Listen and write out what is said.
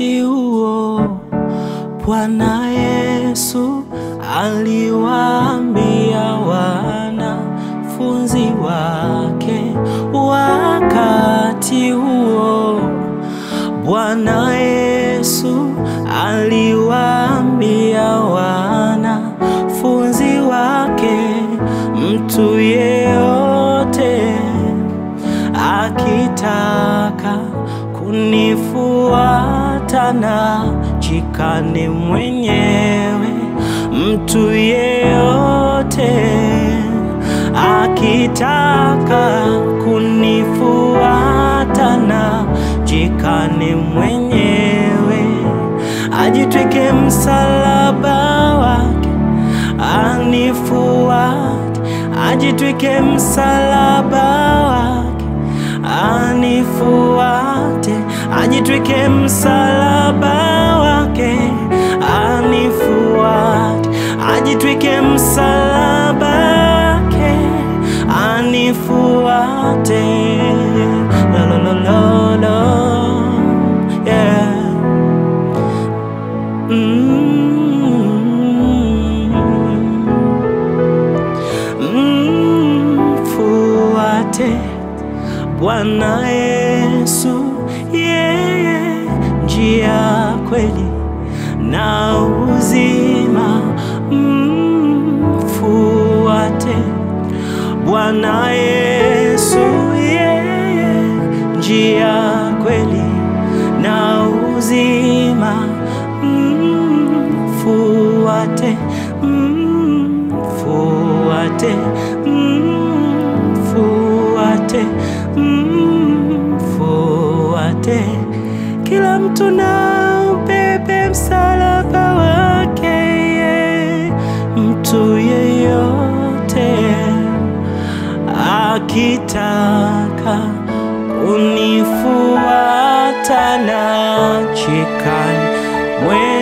Wakati huo Bwana Yesu aliwaambia wanafunzi wake. Wakati huo Bwana Yesu aliwaambia wanafunzi wake, mtu yeyote akitaka kunifuata na jikane mwenyewe. Mtu yeyote akitaka kunifuata na jikane mwenyewe, ajitwike msalaba wake anifuate. Ajitwike msalaba wake anifuate. Ajitwike msalaba wake anifuate. Ajitwike msalaba wake anifuate. La la la la la, yeah. Fuate Bwana Yesu, yeye njia, kweli na uzima. Fuate Bwana Yesu, yeye njia, kweli na uzima. Fuate, fuate, fuate, fuate. Kila mtu na ubebe msalaba wake, mtu yeyote akitaka kunifuata na jikane mwenyewe.